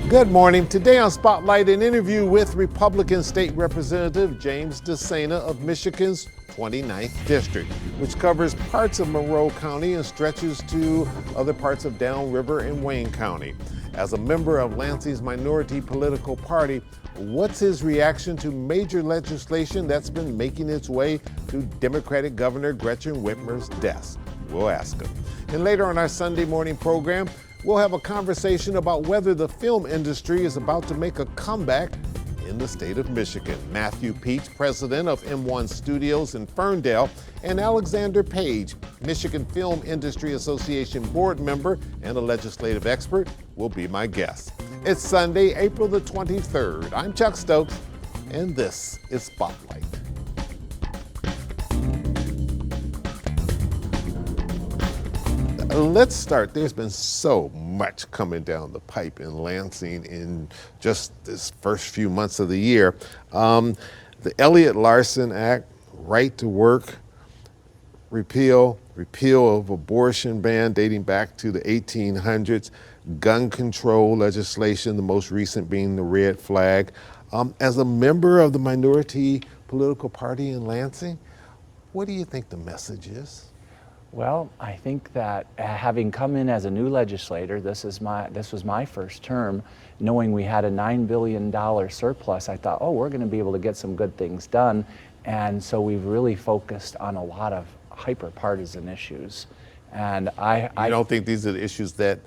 Good morning. Today on Spotlight, an interview with Republican State Representative James DeSana of Michigan's 29th District, which covers parts of Monroe County and stretches to other parts of Downriver and Wayne County. As a member of Lansing's minority political party, what's his reaction to major legislation that's been making its way to Democratic Governor Gretchen Whitmer's desk? We'll ask him. And later on our Sunday morning program, we'll have a conversation about whether the film industry is about to make a comeback in the state of Michigan. Matthew Peach, president of M1 Studios in Ferndale, and Alexander Page, Michigan Film Industry Association board member and a legislative expert, will be my guests. It's Sunday, April the 23rd. I'm Chuck Stokes, and this is Spotlight. Let's start. There's been so much coming down the pipe in Lansing in just this first few months of the year. The Elliott Larson Act, right to work, repeal of abortion ban dating back to the 1800s, gun control legislation, the most recent being the red flag. As a member of the minority political party in Lansing, what do you think the message is? Well, I think that having come in as a new legislator, this was my first term, knowing we had a $9 billion surplus, I thought, oh, we're going to be able to get some good things done. And so we've really focused on a lot of hyper-partisan issues. And I don't think these are the issues that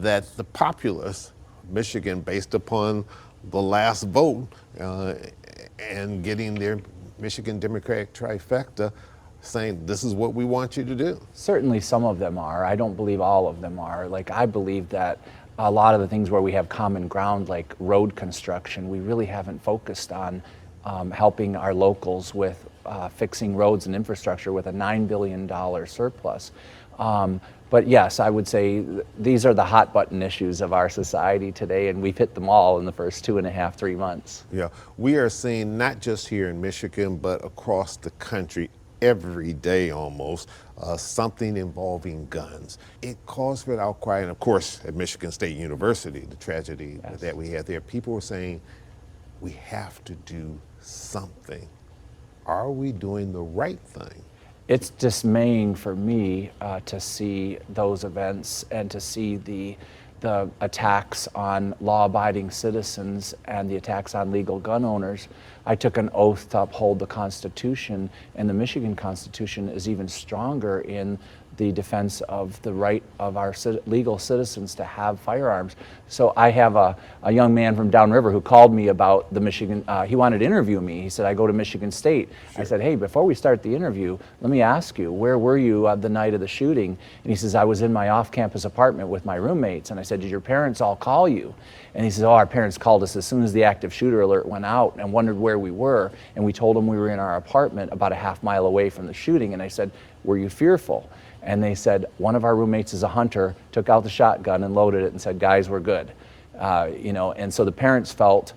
the populace, Michigan, based upon the last vote and getting their Michigan Democratic trifecta, saying this is what we want you to do? Certainly some of them are. I don't believe all of them are. Like, I believe that a lot of the things where we have common ground, like road construction, we really haven't focused on helping our locals with fixing roads and infrastructure with a $9 billion surplus. But yes, I would say these are the hot button issues of our society today, and we've hit them all in the first 2.5, 3 months. Yeah, we are seeing not just here in Michigan, but across the country, every day almost, something involving guns. It calls for an outcry, and of course at Michigan State University, the tragedy that we had there, people were saying, we have to do something. Are we doing the right thing? It's dismaying for me to see those events and to see the attacks on law-abiding citizens and the attacks on legal gun owners. I took an oath to uphold the Constitution, and the Michigan Constitution is even stronger in the defense of the right of our legal citizens to have firearms. So I have a young man from Downriver who called me about the Michigan, he wanted to interview me. He said, I go to Michigan State. Sure. I said, hey, before we start the interview, let me ask you, where were you the night of the shooting? And he says, I was in my off-campus apartment with my roommates. And I said, did your parents all call you? And he says, oh, our parents called us as soon as the active shooter alert went out and wondered where we were. And we told them we were in our apartment about a half mile away from the shooting. And I said, were you fearful? And they said, one of our roommates is a hunter, took out the shotgun and loaded it and said, guys, we're good. And so the parents felt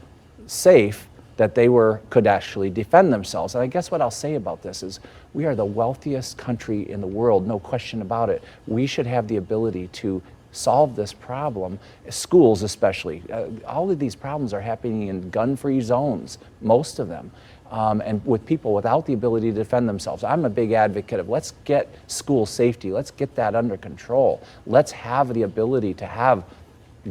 safe that they could actually defend themselves. And I guess what I'll say about this is we are the wealthiest country in the world, no question about it. We should have the ability to solve this problem, schools especially. All of these problems are happening in gun-free zones, most of them. And with people without the ability to defend themselves. I'm a big advocate of let's get school safety, let's get that under control. Let's have the ability to have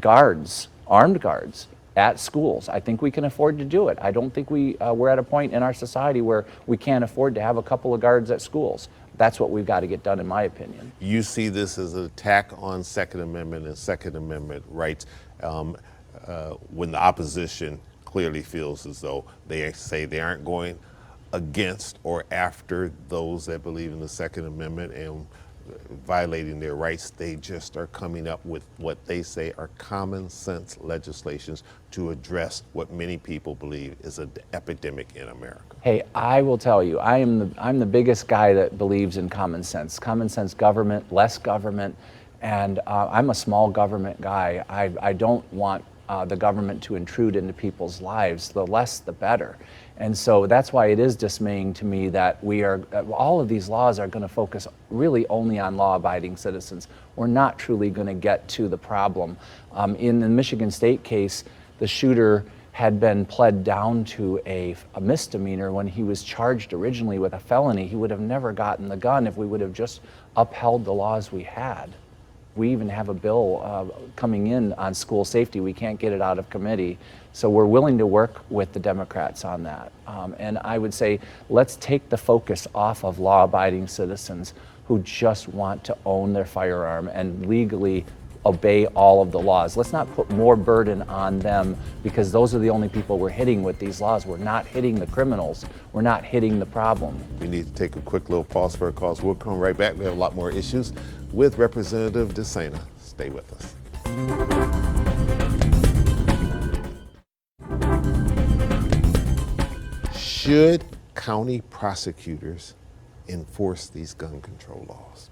guards, armed guards, at schools. I think we can afford to do it. I don't think we're at a point in our society where we can't afford to have a couple of guards at schools. That's what we've got to get done, in my opinion. You see this as an attack on Second Amendment and Second Amendment rights when the opposition clearly feels as though they say they aren't going against or after those that believe in the Second Amendment and violating their rights. They just are coming up with what they say are common sense legislations to address what many people believe is an epidemic in America. Hey, I will tell you, I'm the biggest guy that believes in common sense government, less government, and I'm a small government guy. I don't want the government to intrude into people's lives, the less the better. And so that's why it is dismaying to me that all of these laws are going to focus really only on law-abiding citizens. We're not truly going to get to the problem. In the Michigan State case, the shooter had been pled down to a misdemeanor when he was charged originally with a felony. He would have never gotten the gun if we would have just upheld the laws we had. We even have a bill coming in on school safety. We can't get it out of committee. So we're willing to work with the Democrats on that. And I would say, let's take the focus off of law-abiding citizens who just want to own their firearm and legally obey all of the laws. Let's not put more burden on them, because those are the only people we're hitting with these laws. We're not hitting the criminals. We're not hitting the problem. We need to take a quick little pause for a cause. We'll come right back. We have a lot more issues with Representative DeSana. Stay with us. Should county prosecutors enforce these gun control laws?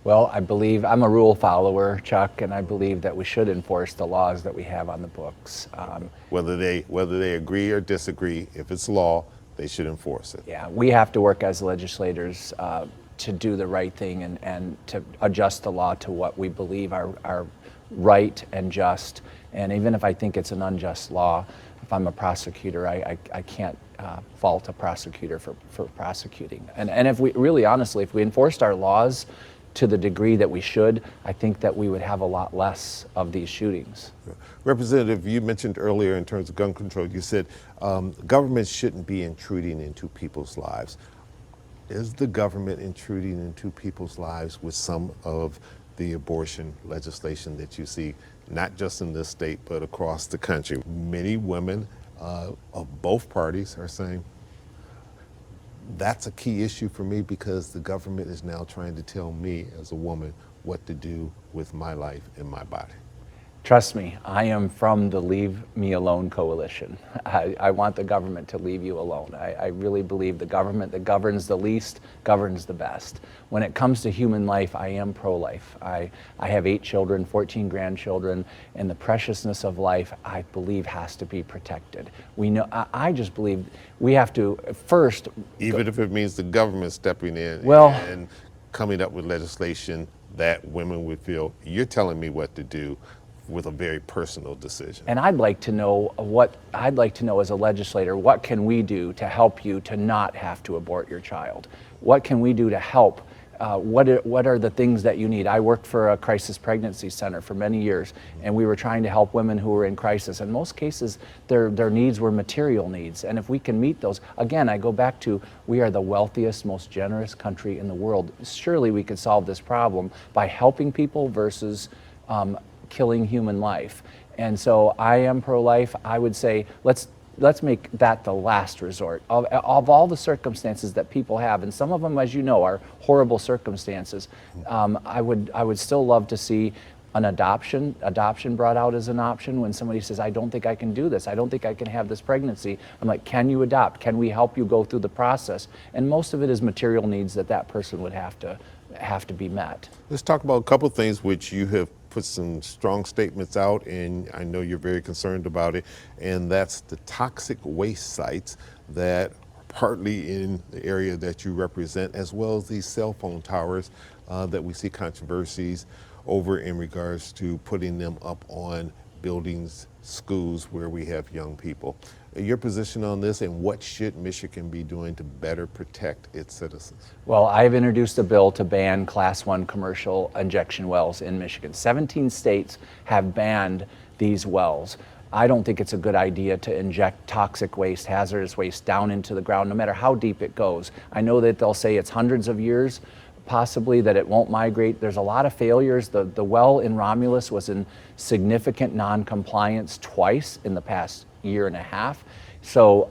Well, I believe, I'm a rule follower, Chuck, and I believe that we should enforce the laws that we have on the books. Whether they agree or disagree, if it's law, they should enforce it. Yeah, we have to work as legislators to do the right thing and to adjust the law to what we believe are right and just. And even if I think it's an unjust law, if I'm a prosecutor, I can't fault a prosecutor for prosecuting. And if we, really honestly, if we enforced our laws to the degree that we should, I think that we would have a lot less of these shootings. Representative, you mentioned earlier in terms of gun control, you said government shouldn't be intruding into people's lives. Is the government intruding into people's lives with some of the abortion legislation that you see, not just in this state, but across the country? Many women of both parties are saying, that's a key issue for me because the government is now trying to tell me as a woman what to do with my life and my body. Trust me, I am from the Leave Me Alone coalition. I want the government to leave you alone. I really believe the government that governs the least governs the best. When it comes to human life, I am pro-life. I have 8 children, 14 grandchildren, and the preciousness of life, I believe, has to be protected. We know. I just believe we have to first. Even if it means the government stepping in and coming up with legislation that women would feel, you're telling me what to do, with a very personal decision. And I'd like to know as a legislator, what can we do to help you to not have to abort your child? What can we do to help? What are the things that you need? I worked for a crisis pregnancy center for many years, and we were trying to help women who were in crisis. In most cases, their needs were material needs. And if we can meet those, again, I go back to, we are the wealthiest, most generous country in the world. Surely we could solve this problem by helping people versus killing human life. And so I am pro-life. I would say let's make that the last resort. Of all the circumstances that people have, and some of them, as you know, are horrible circumstances, I would still love to see an adoption brought out as an option. When somebody says, I don't think I can do this, I don't think I can have this pregnancy, I'm like, can you adopt? Can we help you go through the process? And most of it is material needs that person would have to be met. Let's talk about a couple of things which you have put some strong statements out, and I know you're very concerned about it, and that's the toxic waste sites that are partly in the area that you represent, as well as these cell phone towers that we see controversies over in regards to putting them up on buildings, schools where we have young people. Your position on this, and what should Michigan be doing to better protect its citizens? Well, I've introduced a bill to ban Class 1 commercial injection wells in Michigan. 17 states have banned these wells. I don't think it's a good idea to inject toxic waste, hazardous waste down into the ground, no matter how deep it goes. I know that they'll say it's hundreds of years, possibly, that it won't migrate. There's a lot of failures. The well in Romulus was in significant non-compliance twice in the past year and a half. So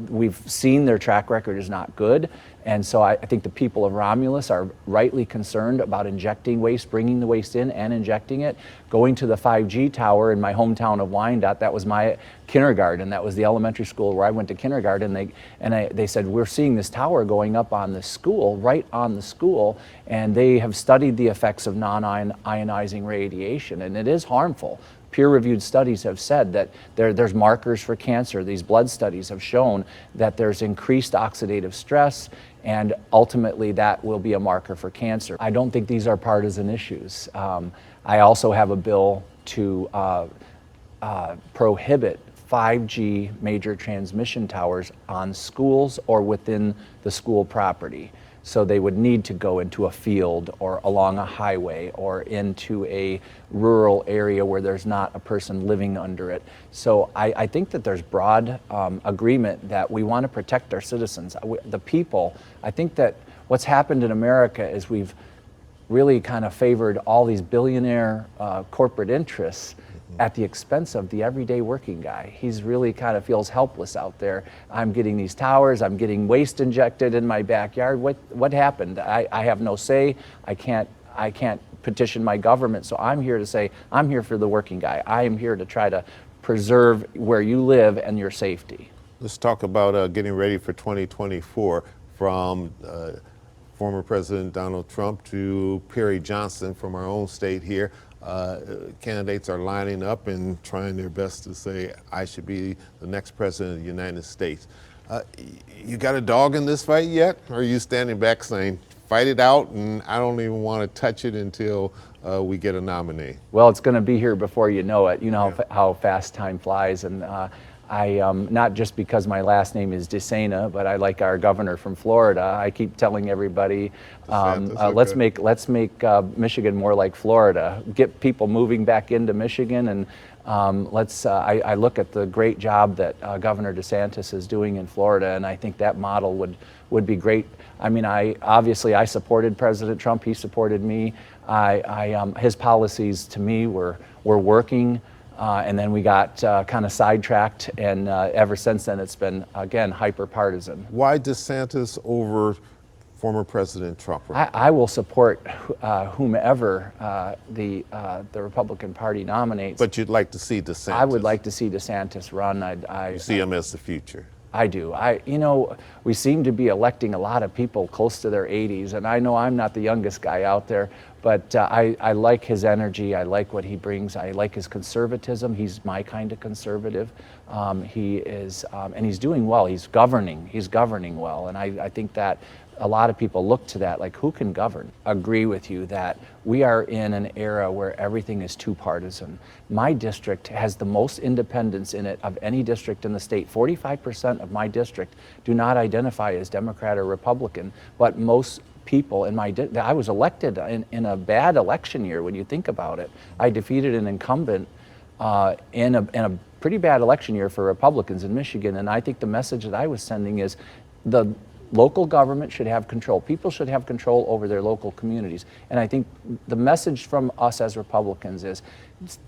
we've seen their track record is not good. And so I think the people of Romulus are rightly concerned about injecting waste, bringing the waste in and injecting it. Going to the 5G tower in my hometown of Wyandotte, that was my kindergarten. That was the elementary school where I went to kindergarten. They said, we're seeing this tower going up on the school, right on the school, and they have studied the effects of non-ionizing radiation, and it is harmful. peer-reviewed studies have said that there's markers for cancer. These blood studies have shown that there's increased oxidative stress, and ultimately that will be a marker for cancer. I don't think these are partisan issues. I also have a bill to prohibit 5G major transmission towers on schools or within the school property. So they would need to go into a field or along a highway or into a rural area where there's not a person living under it. So I think that there's broad agreement that we want to protect our citizens, the people. I think that what's happened in America is we've really kind of favored all these billionaire corporate interests at the expense of the everyday working guy. He's really kind of feels helpless out there. I'm getting these towers, I'm getting waste injected in my backyard. What happened? I have no say. I can't petition my government. So I'm here to say, I'm here for the working guy. I am here to try to preserve where you live and your safety. Let's talk about getting ready for 2024 from former President Donald Trump to Perry Johnson from our own state here. Candidates are lining up and trying their best to say, I should be the next president of the United States. You got a dog in this fight yet? Or are you standing back saying, fight it out and I don't even want to touch it until we get a nominee? Well, it's going to be here before you know it. You know how fast time flies. And not just because my last name is DeSana, but I like our governor from Florida. I keep telling everybody, let's make Michigan more like Florida. Get people moving back into Michigan, and I look at the great job that Governor DeSantis is doing in Florida, and I think that model would be great. I mean, I supported President Trump. He supported me. His policies to me were working. And then we got kind of sidetracked, and ever since then it's been, again, hyper-partisan. Why DeSantis over former President Trump? I will support whomever the Republican Party nominates. But you'd like to see DeSantis? I would like to see DeSantis run. You see him as the future? I do. We seem to be electing a lot of people close to their 80s, and I know I'm not the youngest guy out there, but I like his energy. I like what he brings. I like his conservatism. He's my kind of conservative. He is, and he's doing well. He's governing well, and I think that a lot of people look to that, like, who can govern? Agree with you that we are in an era where everything is too partisan. My district has the most independents in it of any district in the state. 45% of my district do not identify as Democrat or Republican, but most people in my I was elected in a bad election year when you think about it. I defeated an incumbent in a pretty bad election year for Republicans in Michigan, and I think the message that I was sending is the local government should have control. People should have control over their local communities. And I think the message from us as Republicans is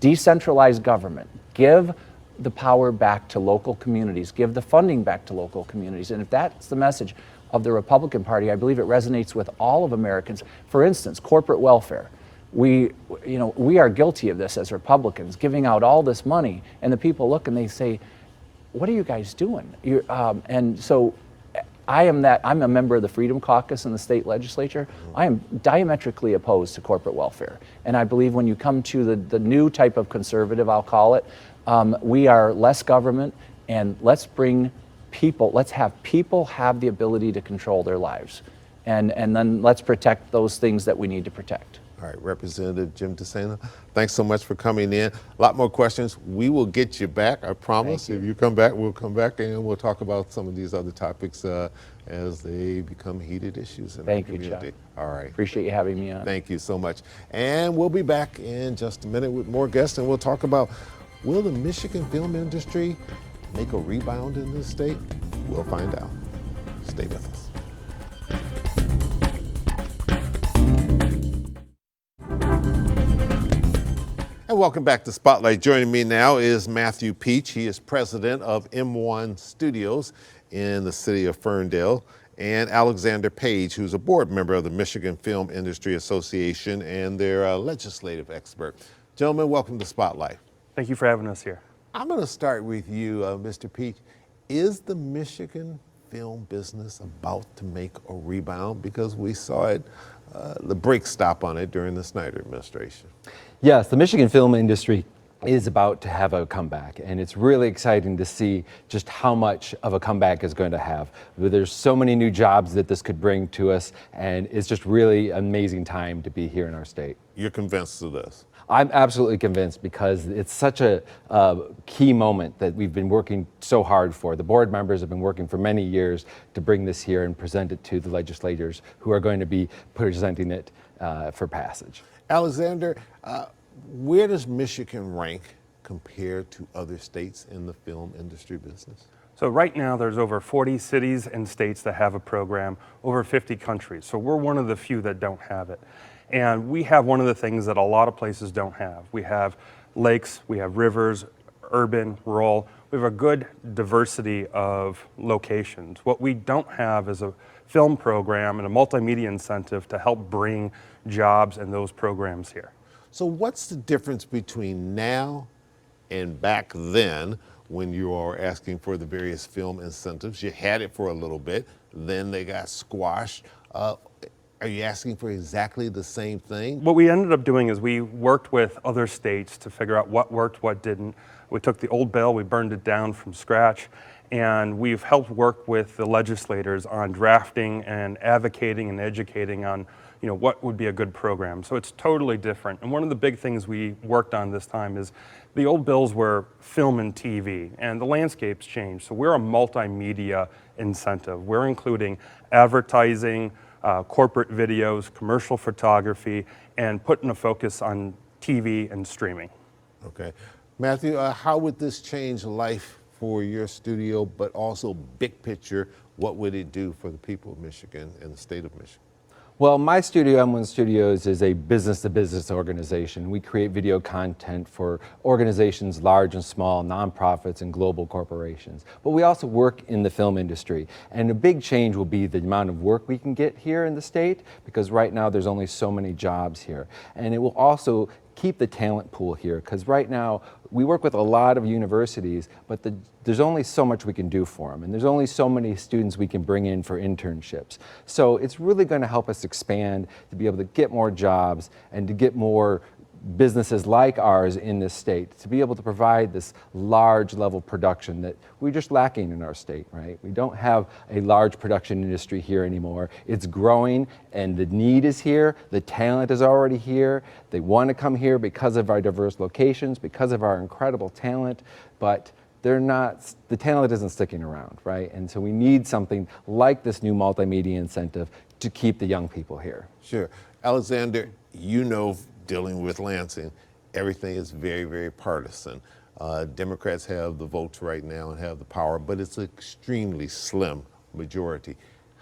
decentralized government. Give the power back to local communities. Give the funding back to local communities. And if that's the message of the Republican Party, I believe it resonates with all of Americans. For instance, corporate welfare. We are guilty of this as Republicans, giving out all this money, and the people look and they say, what are you guys doing? And so I'm a member of the Freedom Caucus in the state legislature. I am diametrically opposed to corporate welfare. And I believe when you come to the new type of conservative, I'll call it, we are less government, and let's have people have the ability to control their lives. And then let's protect those things that we need to protect. All right, Representative Jim DeSana, thanks so much for coming in. A lot more questions. We will get you back, I promise. If you come back, we'll come back and we'll talk about some of these other topics as they become heated issues in our community. Thank you, Chuck. All right. Appreciate you having me on. Thank you so much. And we'll be back in just a minute with more guests, and we'll talk about, will the Michigan film industry make a rebound in this state? We'll find out. Stay with us. And welcome back to Spotlight. Joining me now is Matthew Peach. He is president of M1 Studios in the city of Ferndale, and Alexander Page, who's a board member of the Michigan Film Industry Association and their legislative expert. Gentlemen, welcome to Spotlight. Thank you for having us here. I'm going to start with you, Mr. Peach. Is the Michigan film business about to make a rebound? Because we saw it, the brake stop on it during the Snyder administration. Yes, the Michigan film industry is about to have a comeback, and it's really exciting to see just how much of a comeback is going to have. There's so many new jobs that this could bring to us, and it's just really an amazing time to be here in our state. You're convinced of this? I'm absolutely convinced, because it's such a key moment that we've been working so hard for. The board members have been working for many years to bring this here and present it to the legislators who are going to be presenting it for passage. Alexander, where does Michigan rank compared to other states in the film industry business? So right now there's over 40 cities and states that have a program, over 50 countries. So we're one of the few that don't have it. And we have one of the things that a lot of places don't have. We have lakes, we have rivers, urban, rural. We have a good diversity of locations. What we don't have is a film program and a multimedia incentive to help bring jobs and those programs here. So what's the difference between now and back then when you are asking for the various film incentives? You had it for a little bit, then they got squashed. Are you asking for exactly the same thing? What we ended up doing is we worked with other states to figure out what worked, what didn't. We took the old bill, we burned it down from scratch, and we've helped work with the legislators on drafting and advocating and educating on what would be a good program. So it's totally different. And one of the big things we worked on this time is the old bills were film and TV, and the landscape's changed. So we're a multimedia incentive. We're including advertising, corporate videos, commercial photography, and putting a focus on TV and streaming. Okay. Matthew, how would this change life for your studio, but also big picture, what would it do for the people of Michigan and the state of Michigan? Well, my studio, M1 Studios, is a business-to-business organization. We create video content for organizations large and small, nonprofits and global corporations. But we also work in the film industry. And a big change will be the amount of work we can get here in the state, because right now there's only so many jobs here. And it will also keep the talent pool here, because right now we work with a lot of universities, but there's only so much we can do for them, and there's only so many students we can bring in for internships. So it's really going to help us expand to be able to get more jobs and to get more businesses like ours in this state, to be able to provide this large level production that we're just lacking in our state, right? We don't have a large production industry here anymore. It's growing, and the need is here, the talent is already here. They want to come here because of our diverse locations, because of our incredible talent, but the talent isn't sticking around, right? And so we need something like this new multimedia incentive to keep the young people here. Sure. Alexander, dealing with Lansing, everything is very, very partisan. Democrats have the votes right now and have the power, but it's an extremely slim majority.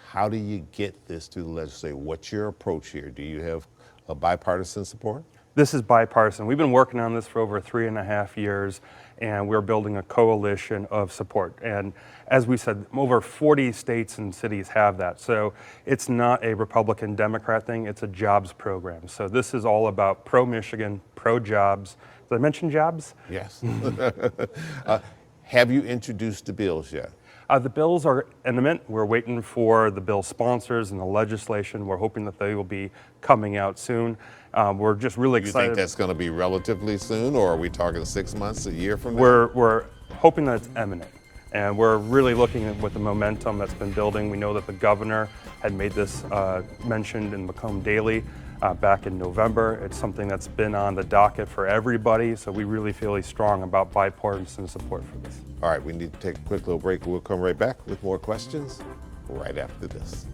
How do you get this to the legislature? What's your approach here? Do you have a bipartisan support? This is bipartisan. We've been working on this for over 3.5 years, and we're building a coalition of support. And as we said, over 40 states and cities have that. So it's not a Republican-Democrat thing, it's a jobs program. So this is all about pro-Michigan, pro-jobs. Did I mention jobs? Yes. Have you introduced the bills yet? The bills are imminent. We're waiting for the bill sponsors and the legislation. We're hoping that they will be coming out soon. We're just really excited. You think that's going to be relatively soon, or are we talking 6 months, a year from now? We're hoping that it's imminent. And we're really looking at with the momentum that's been building. We know that the governor had made this mentioned in Macomb Daily back in November. It's something that's been on the docket for everybody, so we really feel strong about bipartisan support for this. All right, we need to take a quick little break. We'll come right back with more questions right after this.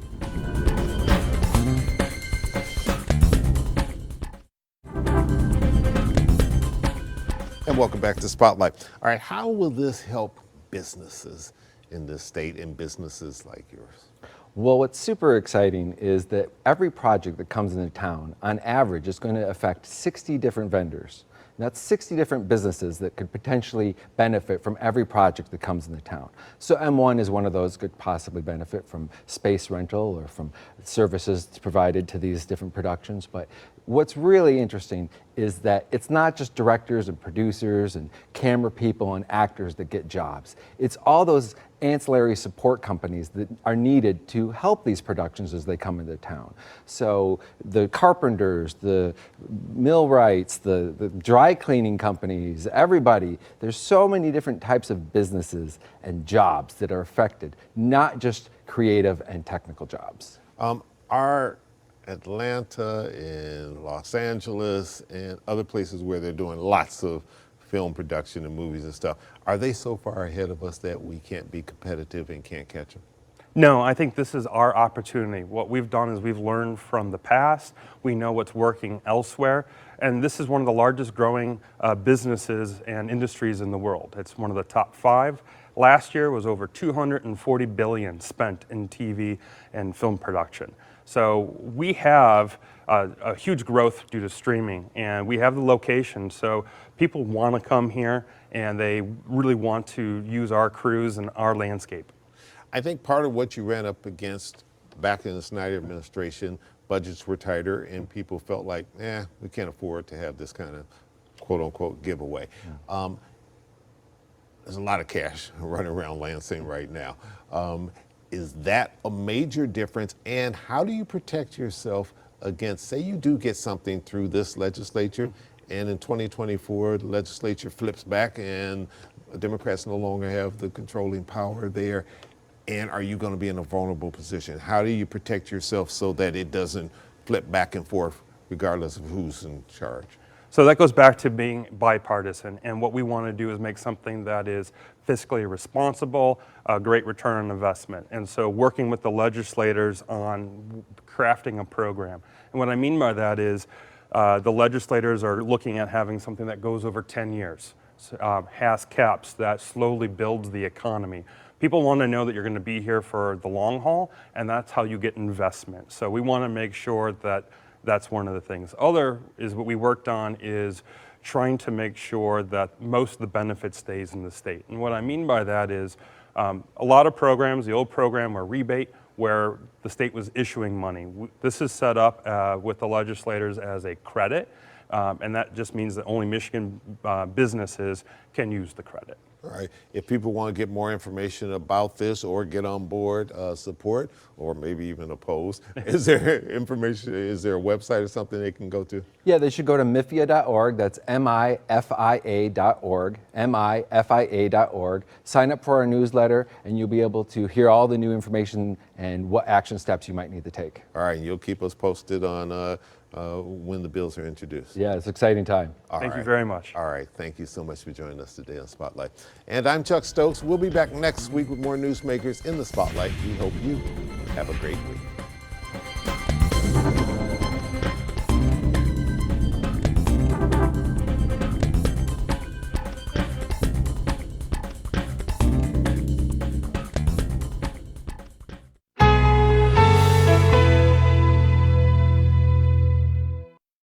And welcome back to Spotlight. All right, how will this help businesses in this state and businesses like yours? Well, what's super exciting is that every project that comes into town, on average, is going to affect 60 different vendors. And that's 60 different businesses that could potentially benefit from every project that comes into town. So M1 is one of those could possibly benefit from space rental or from services provided to these different productions. But what's really interesting is that it's not just directors and producers and camera people and actors that get jobs. It's all those ancillary support companies that are needed to help these productions as they come into town. So the carpenters, the millwrights, the dry cleaning companies, everybody, there's so many different types of businesses and jobs that are affected, not just creative and technical jobs. Are Atlanta and Los Angeles and other places where they're doing lots of film production and movies and stuff, are they so far ahead of us that we can't be competitive and can't catch them? No, I think this is our opportunity. What we've done is we've learned from the past. We know what's working elsewhere. And this is one of the largest growing businesses and industries in the world. It's one of the top 5. Last year was over $240 billion spent in TV and film production. So we have a huge growth due to streaming, and we have the location. So people want to come here, and they really want to use our crews and our landscape. I think part of what you ran up against back in the Snyder administration, budgets were tighter and people felt like, we can't afford to have this kind of quote unquote giveaway. Yeah. There's a lot of cash running around Lansing right now. Is that a major difference? And how do you protect yourself against, say you do get something through this legislature and in 2024 the legislature flips back and Democrats no longer have the controlling power there? And are you going to be in a vulnerable position? How do you protect yourself so that it doesn't flip back and forth regardless of who's in charge? So that goes back to being bipartisan, and what we want to do is make something that is fiscally responsible, a great return on investment. And so working with the legislators on crafting a program. And what I mean by that is the legislators are looking at having something that goes over 10 years, has caps that slowly builds the economy. People want to know that you're going to be here for the long haul, and that's how you get investment. So we want to make sure that that's one of the things. Other is what we worked on is trying to make sure that most of the benefit stays in the state. And what I mean by that is a lot of programs, the old program were rebate, where the state was issuing money. This is set up with the legislators as a credit, and that just means that only Michigan businesses can use the credit. All right. If people want to get more information about this or get on board support or maybe even oppose, is there information, is there a website or something they can go to? Yeah, they should go to MIFIA.org. That's MIFIA.org, MIFIA.org. Sign up for our newsletter, and you'll be able to hear all the new information and what action steps you might need to take. All right, and you'll keep us posted on when the bills are introduced. Yeah, it's an exciting time. Thank you very much. All right, thank you so much for joining us today on Spotlight. And I'm Chuck Stokes. We'll be back next week with more newsmakers in the Spotlight. We hope you have a great week.